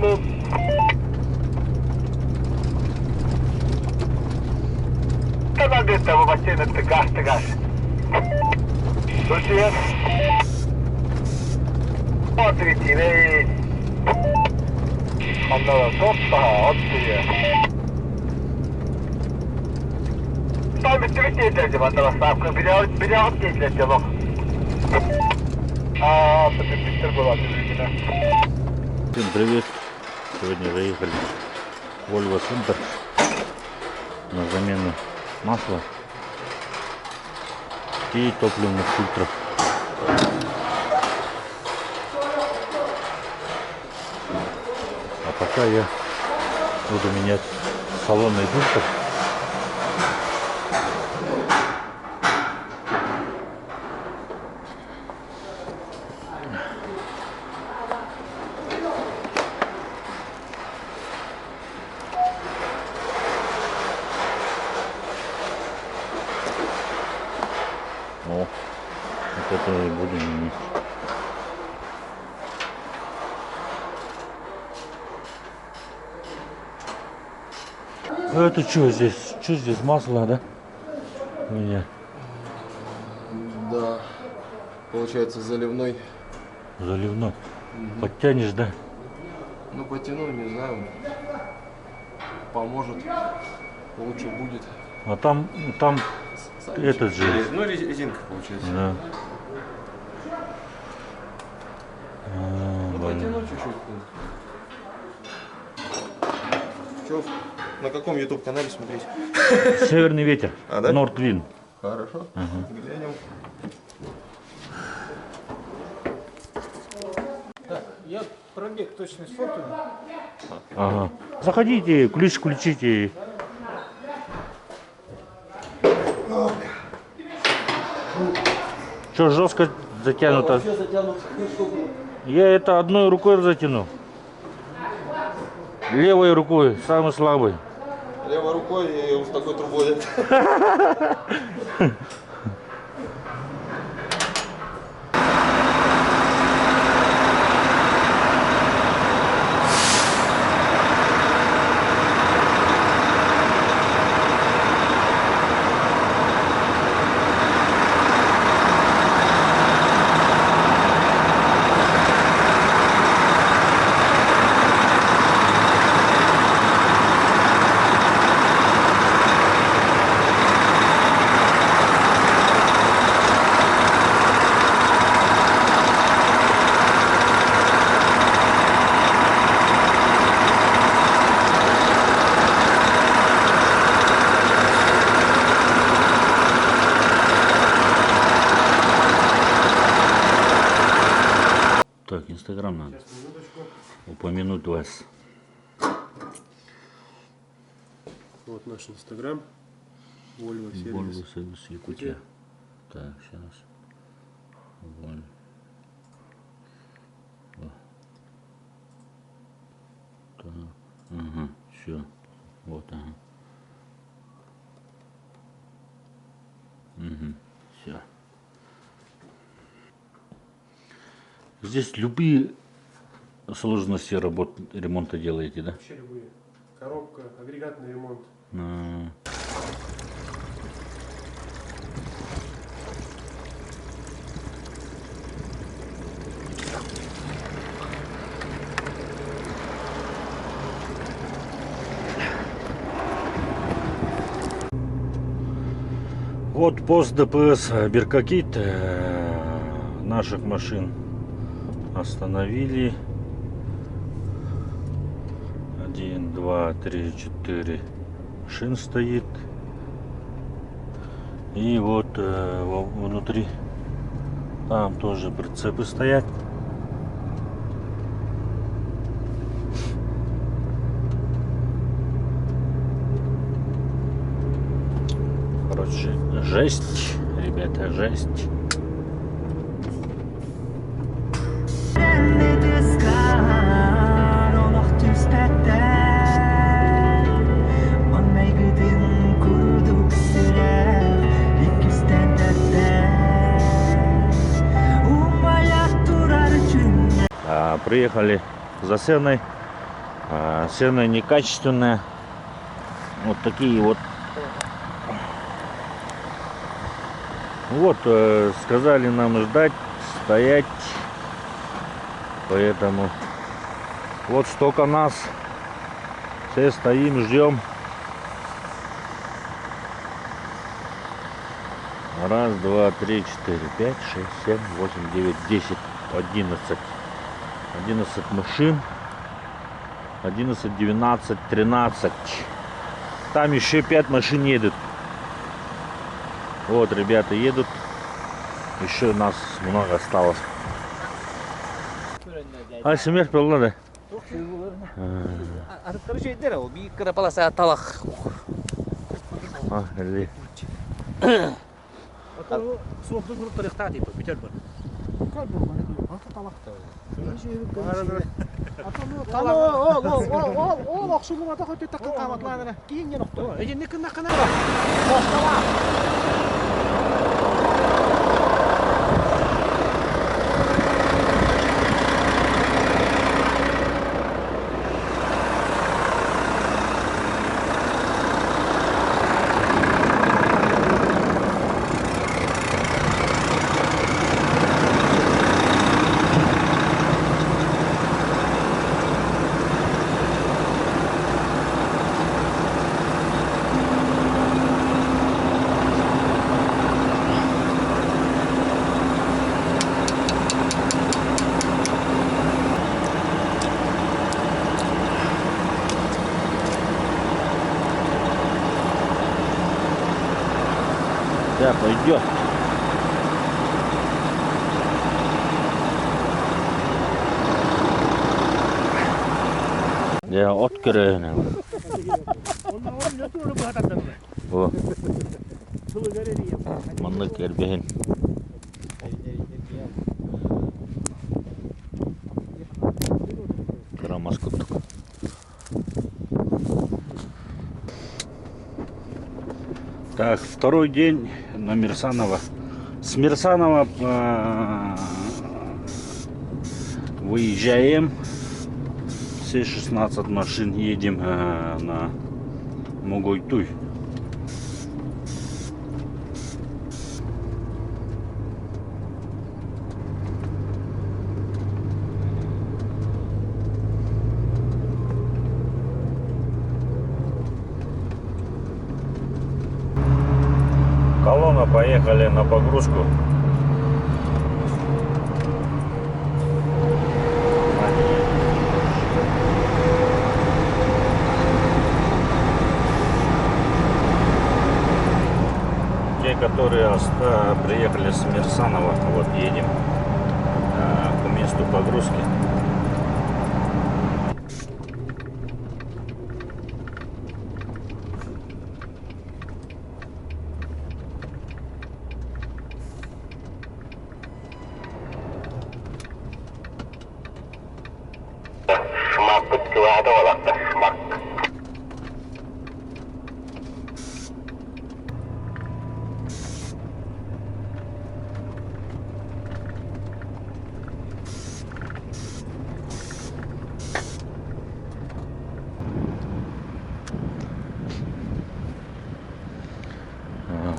Tamam. Tamam где-то в бассейне тыгаш. Слушай. Смотрите, эй. Анна, топа, отсюда. Там ведь дядя, вот ставка, меня отнесли от него. Питер была, Всем привет! Сегодня заехали в Volvo Center на замену масла и топливных фильтров. А пока я буду менять салонный фильтр. Вот это и будем менять. А это что здесь? Что здесь? Масло, да? У меня. Да, получается заливной. Заливной. Подтянешь, да? Ну потяну, не знаю. Поможет. Лучше будет. А там этот же. Ну резинка получается. Да. Ну потяну чуть-чуть. Че, на каком YouTube канале смотреть? Северный ветер. А, да? Нордвин. Хорошо. Глянем. Так, я пробег точно сфоткаю. Ага. Заходите, ключ включите. Что, жестко затянуто? Вообще затянут. Я это одной рукой затянул. Левой рукой, самый слабый. Левой рукой и с такой трубой. Так, Инстаграм надо упомянуть вас. Вот наш Инстаграм. Volvo Volvo сервис. сервис Якутия. Так, сейчас. Volvo. Так, ага, все. Вот, ага. Угу, все. Здесь любые сложности работ, ремонта делаете, да? Вообще любые. Коробка, агрегатный ремонт. Вот пост ДПС Беркакит наших машин остановили. 1, 2, 3, 4 шин стоит. И вот внутри там тоже прицепы стоят. Короче, жесть, ребята, жесть. Приехали за Сеной Сено некачественное. Вот такие вот. Вот, сказали нам ждать, стоять. Поэтому вот столько нас. Все стоим, ждем. Раз, два, три, четыре, пять, шесть, семь, восемь, девять, 10, 11. 11 машин. 11, 12, 13. Там еще 5 машин едут. Вот ребята едут. Еще нас много осталось. А семер пилоты. Arkadaşlar o bir kere palasa talak. Или Soğukta grup tarihte atıyor biter bu. О, ақшылы ата хоть таққан қаматларына кейін не ноқты. Еженде кін нақына. да, пойдет. Я открою. О. Маннык эрбеген. Карамаскуттук. Так, второй день на Мерсанова. С Мерсанова выезжаем. Все 16 машин едем на Могойтуй. Колонна, поехали на погрузку. Те, которые приехали с Мерсанова, вот едем по месту погрузки.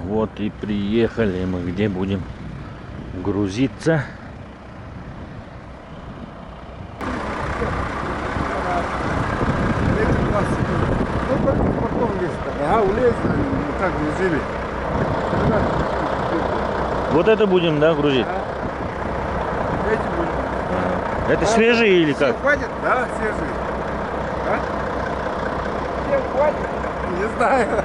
Вот и приехали мы, где будем грузиться. Вот это будем, да, грузить? Эти будем. Это свежие или как? Хватит? Да, свежие. А? Всем хватит? Не знаю.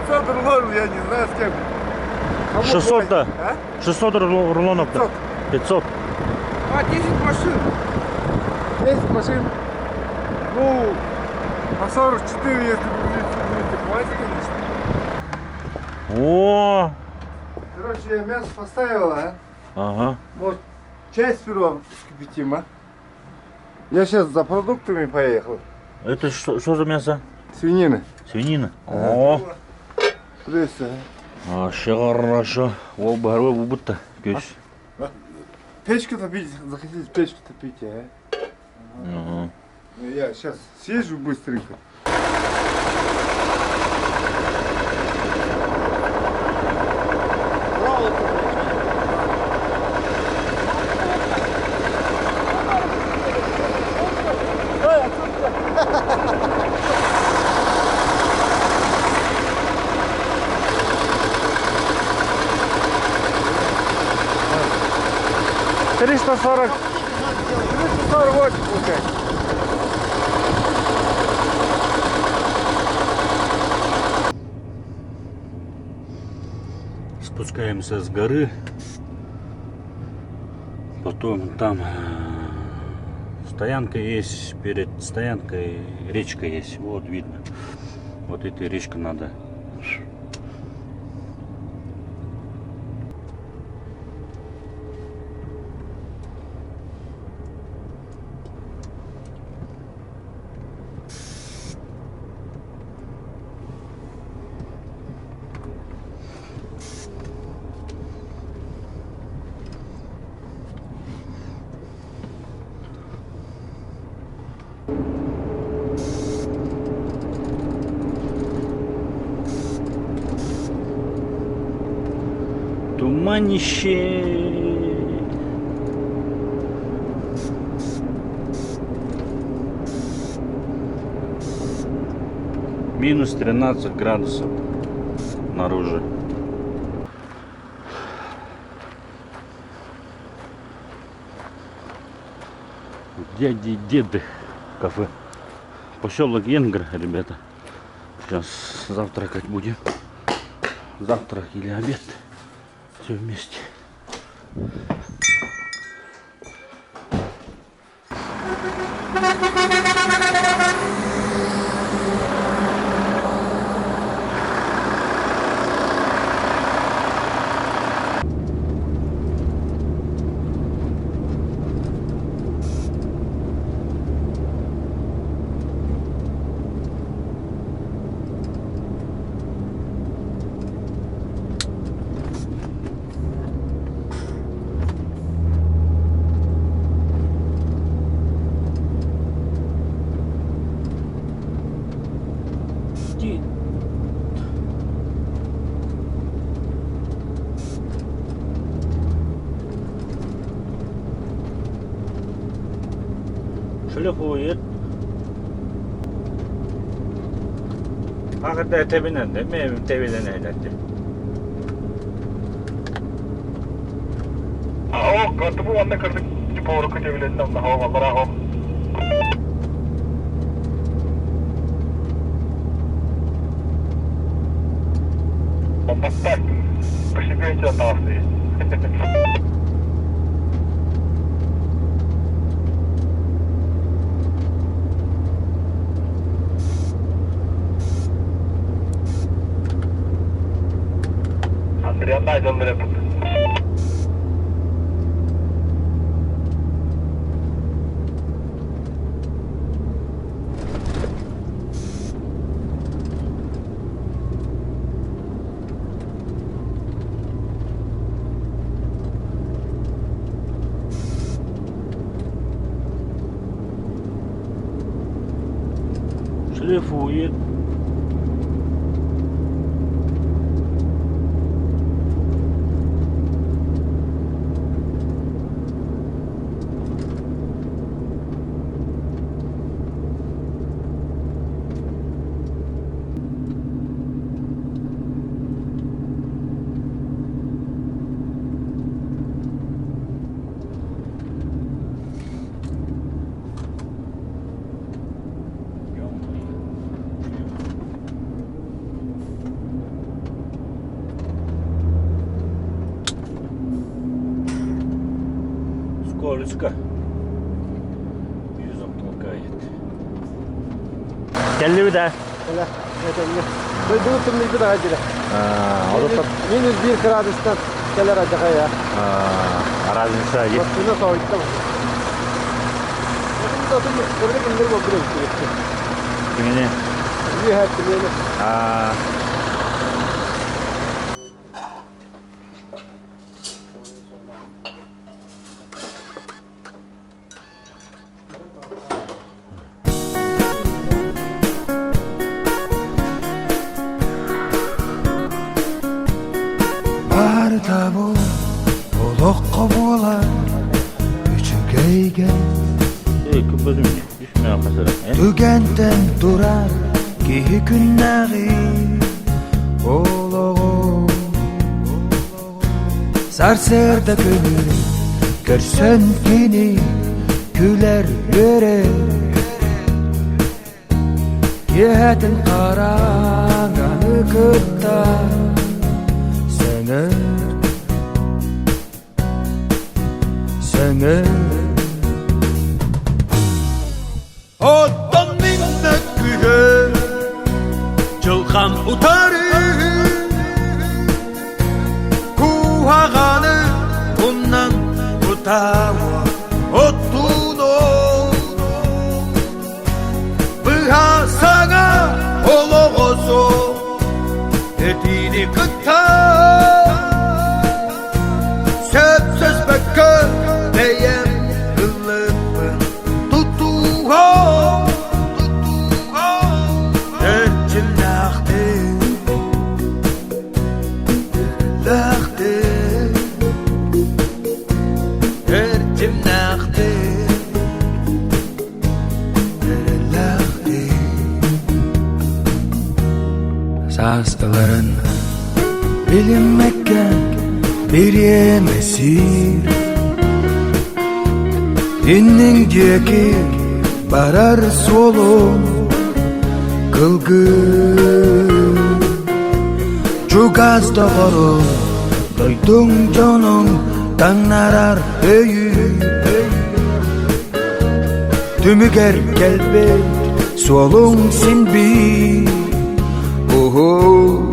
500 рулонов, я не знаю с кем. 600-то? А? 600 рулонов-то? 500. А, 10 машин. 10 машин. Ну, по 44, если будете хватит, конечно. О! Короче, я мясо поставила, а? Ага. Вот, часть сперва вскипятим, а? Я сейчас за продуктами поехал. Это что за мясо? Свинина. Свинина? О! Пресса. Вообще хорошо. О, барой будто. Печку топить, захотите печку топить, а? Ага. Ну, я сейчас съезжу быстренько. Триста сорок восемь получается. Спускаемся с горы. Потом там стоянка есть. Перед стоянкой речка есть. Вот видно. Вот этой речкой надо. Туманище. Минус 13 градусов наружу. Дяди и деды кафе. Поселок Венгр, ребята. Сейчас завтракать будем. Завтрак или обед. Все вместе. Шлюхует. Hakikaten tebinen de benim tebinen eğlendi. Aho, katı bu anda kırdık. Power kıtabilirsin ama havalara aho. Попасть. По себе эти отдавцы. Андрея найдем репут. Шлифует. Сколечко. Yüzüm толкает. Geldi bir de. Öyle. Evet. Duydum bir daha dire. Minus 1 gradustan gelir acaba ya. Arazinin sahibi. Bak soğukta mı? Şimdi oturup burada indir bakıyorum. Kimini? İyi her türlü. Düşme arkadaşlar. Tugenden durar ki günleri Oloğu Sarsırda gönül Görsen beni güler yere Yetin karanganı kıtta Sene Ottan minnet gühe Çılkan utarı Kuhağanı Ondan utava Ottuno Bıha sana Oloğosu Etini kıtta Söz bakın Neyem kılıbın Tutuğum Erçim nakti Lakti Erçim nakti Lakti Sazların bilinmekken bir yemesir İnnin diyeki barar solum Kılgın Çok az doğru Duydun canım Tanrarar öyü Tümüger gelbek Solun sin bir Uhu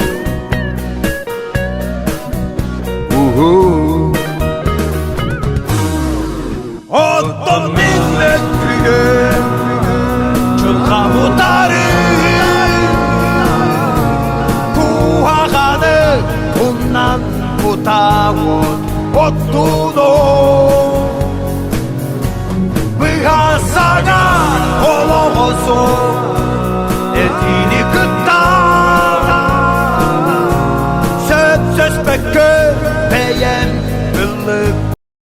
Ottan minnet güge Çılkan utarı Kuhağanı Ondan utavut Ottuno Bıha sana Oloğosu